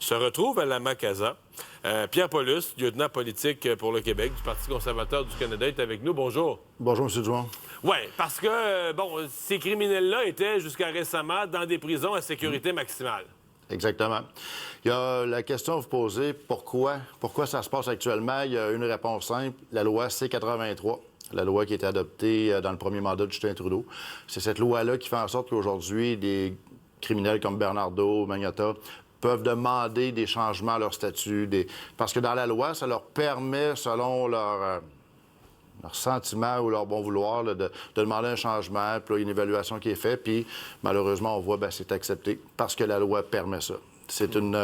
se retrouve à la Macasa. Pierre Paulus, lieutenant politique pour le Québec du Parti conservateur du Canada, est avec nous. Bonjour. Bonjour, M. Dumont. Oui, parce que, ces criminels-là étaient jusqu'à récemment dans des prisons à sécurité maximale. Exactement. Il y a la question à vous poser, pourquoi ça se passe actuellement? Il y a une réponse simple, la loi C-83. La loi qui a été adoptée dans le premier mandat de Justin Trudeau. C'est cette loi-là qui fait en sorte qu'aujourd'hui, des criminels comme Bernardo, Magnotta peuvent demander des changements à leur statut. Parce que dans la loi, ça leur permet, selon leur sentiment ou leur bon vouloir, là, de demander un changement, puis là, il y a une évaluation qui est faite, puis malheureusement, on voit que c'est accepté parce que la loi permet ça. C'est une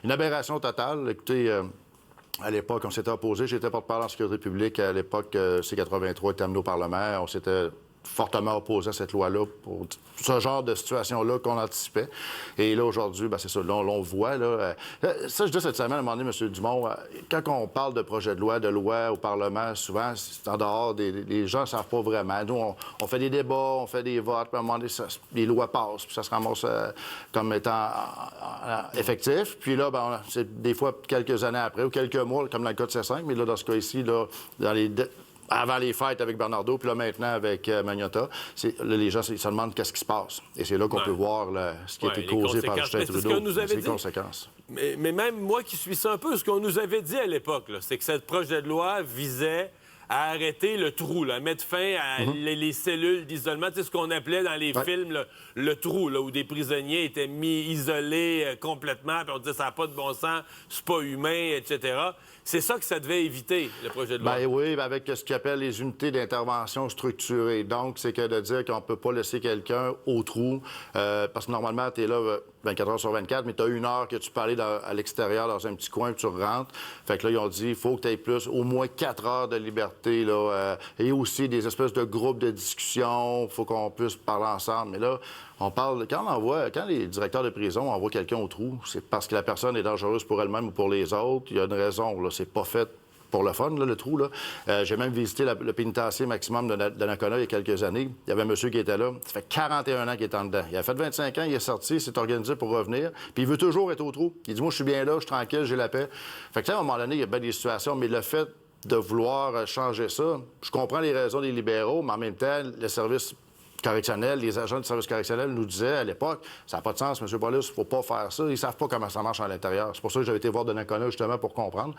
aberration totale. Écoutez, à l'époque, on s'était opposé. J'étais porte-parole en sécurité publique. À l'époque, C-83 était amené au Parlement. On s'était fortement opposé à cette loi-là pour ce genre de situation-là qu'on anticipait. Et là, aujourd'hui, c'est ça. Là, on voit, là. Ça, je dis cette semaine, à un moment donné, M. Dumont, quand on parle de projet de loi au Parlement, souvent, c'est en dehors les gens ne savent pas vraiment. Nous, on fait des débats, on fait des votes, puis à un moment donné, les lois passent, puis ça se ramasse comme étant effectif. Puis là, c'est des fois quelques années après, ou quelques mois, comme dans le cas de C5, mais là, dans ce cas-ci, là, avant les fêtes avec Bernardo, puis là, maintenant avec Magnotta, les gens se demandent qu'est-ce qui se passe. Et c'est là qu'on peut voir ce qui a été causé par Justin Trudeau, les conséquences. Mais même moi qui suis ça un peu, ce qu'on nous avait dit à l'époque, c'est que ce projet de loi visait à arrêter le trou, là, à mettre fin à les cellules d'isolement. Tu sais, ce qu'on appelait dans les films le trou, là, où des prisonniers étaient isolés complètement, puis on disait ça n'a pas de bon sens, c'est pas humain, etc. C'est ça que ça devait éviter, le projet de loi. Oui, avec ce qu'ils appellent les unités d'intervention structurées. Donc, c'est que de dire qu'on ne peut pas laisser quelqu'un au trou, parce que normalement, tu es là 24 heures sur 24, mais tu as une heure que tu peux aller à l'extérieur, dans un petit coin, puis tu rentres. Fait que là, ils ont dit, il faut que tu aies au moins 4 heures de liberté, là, et aussi des espèces de groupes de discussion, il faut qu'on puisse parler ensemble. Mais là, on parle... Quand les directeurs de prison envoient quelqu'un au trou, c'est parce que la personne est dangereuse pour elle-même ou pour les autres. Il y a une raison, là. C'est pas fait pour le fun, là, le trou. Là. J'ai même visité le pénitencier maximum de Nakona il y a quelques années. Il y avait un monsieur qui était là. Ça fait 41 ans qu'il est en dedans. Il a fait 25 ans, il est sorti, il s'est organisé pour revenir. Puis il veut toujours être au trou. Il dit, moi, je suis bien là, je suis tranquille, j'ai la paix. Fait que, à un moment donné, il y a bien des situations, mais le fait de vouloir changer ça, je comprends les raisons des libéraux, mais en même temps, le service correctionnel, les agents du service correctionnel nous disaient à l'époque, ça n'a pas de sens, M. Paulus, il ne faut pas faire ça. Ils ne savent pas comment ça marche à l'intérieur. C'est pour ça que j'avais été voir Donnacona, justement, pour comprendre.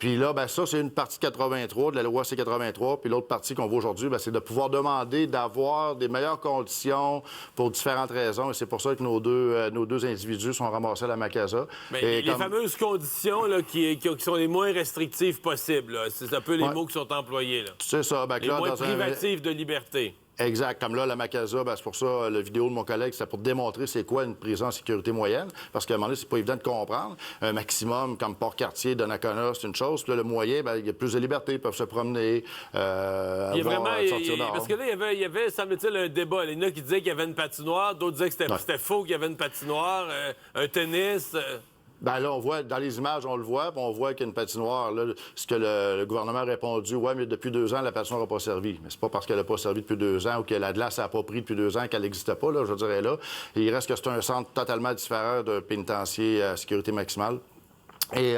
Puis là, ça, c'est une partie 83 de la loi C-83. Puis l'autre partie qu'on voit aujourd'hui, c'est de pouvoir demander d'avoir des meilleures conditions pour différentes raisons. Et c'est pour ça que nos deux individus sont ramassés à la Macasa. Les fameuses conditions là, qui sont les moins restrictives possibles. Là. C'est un peu les mots qui sont employés. Là. C'est ça. Les moins privatives de liberté. Exact. Comme là, la Macasa, c'est pour ça, la vidéo de mon collègue, c'est pour démontrer c'est quoi une prison en sécurité moyenne. Parce qu'à un moment donné, c'est pas évident de comprendre. Un maximum, comme Port-Cartier, Donnacona, c'est une chose. Puis là, le moyen, il y a plus de liberté, ils peuvent se promener, sortir dehors. Parce que là, il y avait, semble-t-il, un débat. Il y en a qui disaient qu'il y avait une patinoire, d'autres disaient que c'était faux qu'il y avait une patinoire, un tennis... là, on voit, dans les images, on le voit, puis on voit qu'il y a une patinoire. Là, ce que le gouvernement a répondu, mais depuis 2 ans, la patinoire n'a pas servi. Mais c'est pas parce qu'elle n'a pas servi depuis 2 ans ou que la glace n'a pas pris depuis 2 ans qu'elle n'existe pas, là, je dirais là. Et il reste que c'est un centre totalement différent d'un pénitencier à sécurité maximale. Et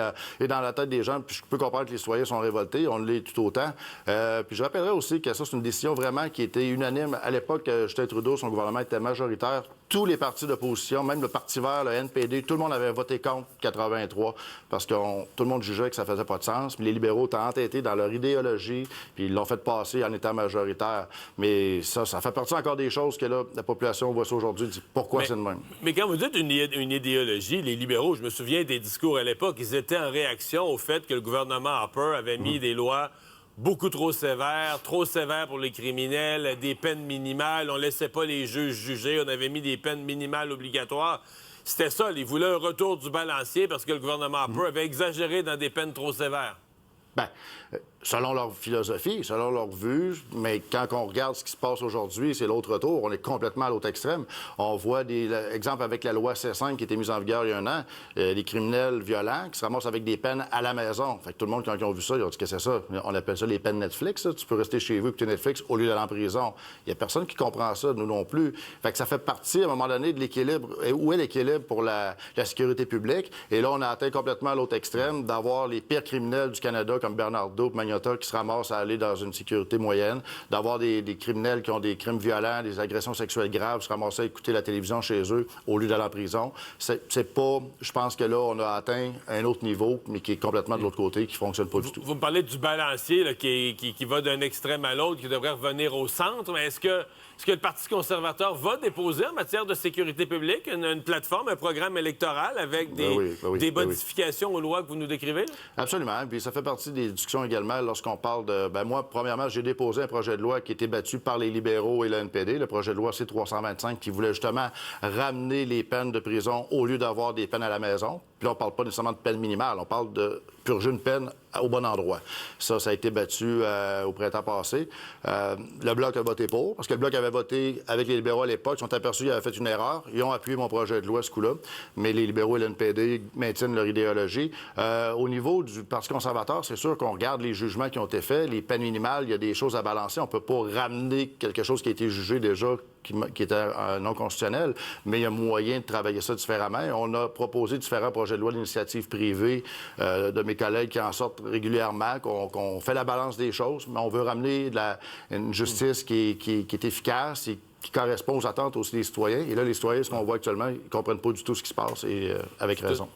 dans la tête des gens, puis je peux comprendre que les citoyens sont révoltés, on l'est tout autant. Puis je rappellerai aussi que ça, c'est une décision vraiment qui était unanime. À l'époque, Justin Trudeau, son gouvernement était majoritaire. Tous les partis d'opposition, même le Parti vert, le NPD, tout le monde avait voté contre 83 parce que tout le monde jugeait que ça faisait pas de sens. Mais les libéraux étaient entêtés dans leur idéologie, puis ils l'ont fait passer en étant majoritaire. Mais ça fait partie encore des choses que là, la population voit ça aujourd'hui, dit pourquoi c'est de même. Mais quand vous dites une idéologie, les libéraux, je me souviens des discours à l'époque, ils étaient en réaction au fait que le gouvernement Harper avait mis des lois beaucoup trop sévères pour les criminels, des peines minimales, on laissait pas les juges juger, on avait mis des peines minimales obligatoires. C'était ça, ils voulaient un retour du balancier parce que le gouvernement Harper avait exagéré dans des peines trop sévères. selon leur philosophie, selon leur vue, mais quand on regarde ce qui se passe aujourd'hui, c'est l'autre tour. On est complètement à l'autre extrême. On voit des exemples avec la loi C5 qui a été mise en vigueur il y a un an, les criminels violents qui se ramassent avec des peines à la maison. Fait que tout le monde, quand ils ont vu ça, ils ont dit que c'est ça. On appelle ça les peines Netflix. Ça. Tu peux rester chez vous et écouter Netflix au lieu d'aller en prison. Il n'y a personne qui comprend ça, nous non plus. Fait que ça fait partie, à un moment donné, de l'équilibre. Où est l'équilibre pour la sécurité publique? Et là, on a atteint complètement à l'autre extrême d'avoir les pires criminels du Canada comme Bernardo, qui se ramassent à aller dans une sécurité moyenne, d'avoir des criminels qui ont des crimes violents, des agressions sexuelles graves, se ramasser à écouter la télévision chez eux au lieu d'aller en prison. C'est pas... Je pense que là, on a atteint un autre niveau, mais qui est complètement de l'autre côté, qui fonctionne pas du tout. Vous me parlez du balancier là, qui va d'un extrême à l'autre, qui devrait revenir au centre, mais est-ce que le Parti conservateur va déposer en matière de sécurité publique une plateforme, un programme électoral avec des modifications aux lois que vous nous décrivez? Là? Absolument. Puis ça fait partie des discussions également lorsqu'on parle de... Bien, moi, premièrement, j'ai déposé un projet de loi qui a été battu par les libéraux et le NPD, le projet de loi C-325, qui voulait justement ramener les peines de prison au lieu d'avoir des peines à la maison. Puis là, on parle pas nécessairement de peine minimale, on parle de purger une peine au bon endroit. Ça a été battu au printemps passé. Le Bloc a voté pour, parce que le Bloc avait voté avec les libéraux à l'époque. Ils sont aperçus qu'ils avaient fait une erreur. Ils ont appuyé mon projet de loi ce coup-là. Mais les libéraux et l'NPD maintiennent leur idéologie. Au niveau du Parti conservateur, c'est sûr qu'on regarde les jugements qui ont été faits. Les peines minimales, il y a des choses à balancer. On ne peut pas ramener quelque chose qui a été jugé déjà qui était non constitutionnel, mais il y a moyen de travailler ça différemment. On a proposé différents projets de loi d'initiative privée de mes collègues qui en sortent régulièrement, qu'on fait la balance des choses, mais on veut ramener une justice qui est efficace et qui correspond aux attentes aussi des citoyens. Et là, les citoyens, ce qu'on voit actuellement, ils ne comprennent pas du tout ce qui se passe, et avec raison.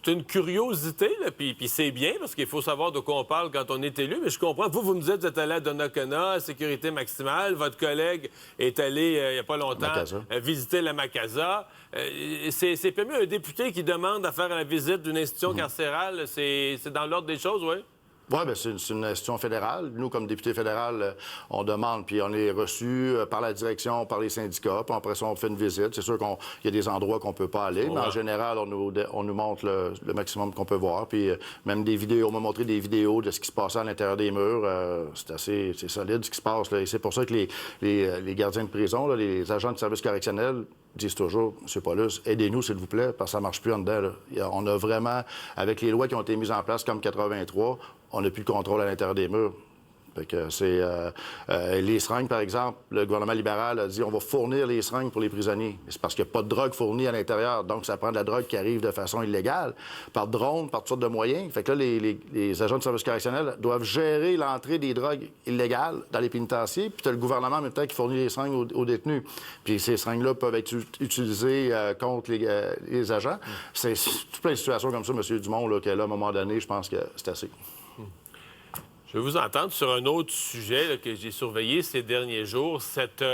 C'est une curiosité, là, puis c'est bien, parce qu'il faut savoir de quoi on parle quand on est élu, mais je comprends. Vous me dites que vous êtes allé à Donnacona, sécurité maximale. Votre collègue est allé, il n'y a pas longtemps, visiter la Macasa. C'est pas mieux un député qui demande à faire la visite d'une institution carcérale. C'est dans l'ordre des choses, oui? Oui, bien, c'est une institution fédérale. Nous, comme député fédéral, on demande, puis on est reçu par la direction, par les syndicats, puis après ça, on fait une visite. C'est sûr qu'il y a des endroits qu'on ne peut pas aller, mais en général, on nous montre le maximum qu'on peut voir. Puis même des vidéos, on m'a montré des vidéos de ce qui se passait à l'intérieur des murs. C'est solide ce qui se passe. Là. Et c'est pour ça que les gardiens de prison, là, les agents de service correctionnel, disent toujours, M. Paulus, aidez-nous, s'il vous plaît, parce que ça ne marche plus en dedans. Là. On a vraiment, avec les lois qui ont été mises en place, comme 83, on n'a plus le contrôle à l'intérieur des murs. Fait que c'est les seringues, par exemple, le gouvernement libéral a dit on va fournir les seringues pour les prisonniers. C'est parce qu'il n'y a pas de drogue fournie à l'intérieur. Donc, ça prend de la drogue qui arrive de façon illégale, par drone, par toutes sortes de moyens. Fait que là, les agents de service correctionnel doivent gérer l'entrée des drogues illégales dans les pénitenciers, puis tu as le gouvernement en même temps qui fournit les seringues aux détenus. Puis ces seringues-là peuvent être utilisées contre les agents. C'est tout plein de situations comme ça, M. Dumont, là, que là, à un moment donné, je pense que c'est assez. Je vais vous entendre sur un autre sujet là, que j'ai surveillé ces derniers jours, cette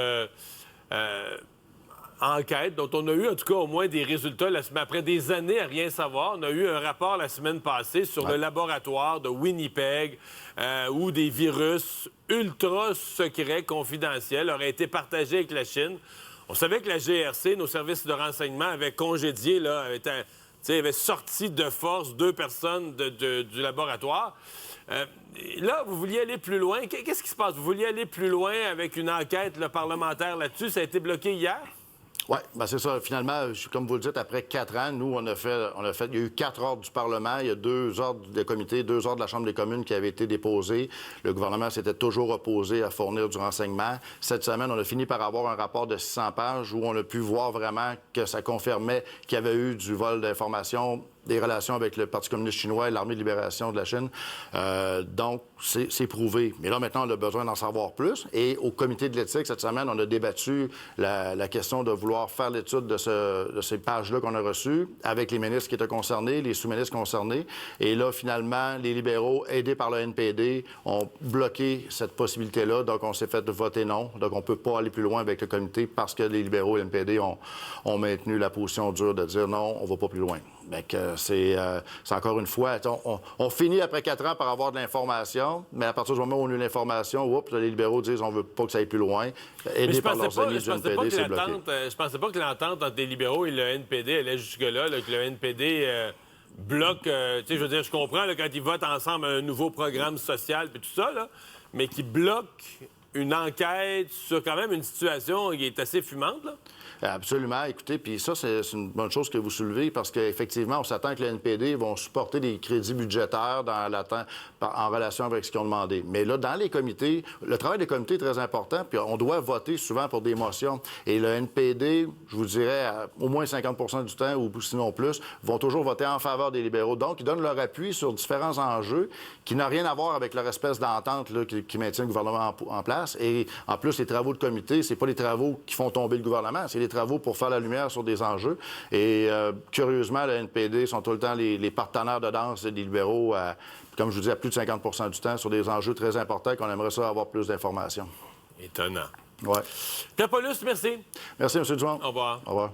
enquête dont on a eu en tout cas au moins des résultats après des années à rien savoir. On a eu un rapport la semaine passée sur le laboratoire de Winnipeg où des virus ultra secrets, confidentiels, auraient été partagés avec la Chine. On savait que la GRC, nos services de renseignement, avaient congédié, avait sorti de force 2 personnes du laboratoire. Là, vous vouliez aller plus loin. Qu'est-ce qui se passe? Vous vouliez aller plus loin avec une enquête parlementaire là-dessus. Ça a été bloqué hier? Oui, bien c'est ça. Finalement, comme vous le dites, après 4 ans, nous, il y a eu 4 ordres du Parlement, il y a 2 ordres de comité, 2 ordres de la Chambre des communes qui avaient été déposés. Le gouvernement s'était toujours opposé à fournir du renseignement. Cette semaine, on a fini par avoir un rapport de 600 pages où on a pu voir vraiment que ça confirmait qu'il y avait eu du vol d'informations, des relations avec le Parti communiste chinois et l'Armée de libération de la Chine. Donc, c'est prouvé. Mais là, maintenant, on a besoin d'en savoir plus. Et au comité de l'éthique, cette semaine, on a débattu la question de vouloir faire l'étude de ces pages-là qu'on a reçues avec les ministres qui étaient concernés, les sous-ministres concernés. Et là, finalement, les libéraux, aidés par le NPD, ont bloqué cette possibilité-là. Donc, on s'est fait voter non. Donc, on ne peut pas aller plus loin avec le comité parce que les libéraux et le NPD ont maintenu la position dure de dire non, on ne va pas plus loin. Donc, c'est encore une fois, on finit après 4 ans par avoir de l'information, mais à partir du moment où on a eu l'information, les libéraux disent on veut pas que ça aille plus loin. Aidés par leurs amis du NPD, c'est bloqué. Je pensais pas que l'entente entre les libéraux et le NPD allait jusque-là, que le NPD bloquent... tu sais, je veux dire, je comprends là, quand ils votent ensemble un nouveau programme social puis tout ça, là, mais qui bloquent une enquête sur quand même une situation qui est assez fumante, là? Absolument. Écoutez, puis ça, c'est une bonne chose que vous soulevez parce qu'effectivement, on s'attend que le NPD vont supporter des crédits budgétaires en relation avec ce qu'ils ont demandé. Mais là, dans les comités, le travail des comités est très important, puis on doit voter souvent pour des motions. Et le NPD, je vous dirais, au moins 50 du temps, ou sinon plus, vont toujours voter en faveur des libéraux. Donc, ils donnent leur appui sur différents enjeux qui n'ont rien à voir avec leur espèce d'entente là, qui maintient le gouvernement en place. Et en plus, les travaux de comité, c'est pas les travaux qui font tomber le gouvernement, c'est les travaux pour faire la lumière sur des enjeux. Et curieusement, le NPD sont tout le temps les partenaires de danse des libéraux, comme je vous dis, à plus de 50 du temps, sur des enjeux très importants qu'on aimerait ça avoir plus d'informations. Étonnant. Oui. Pierre Paulus, merci. Merci, M. Dumont. Au revoir. Au revoir.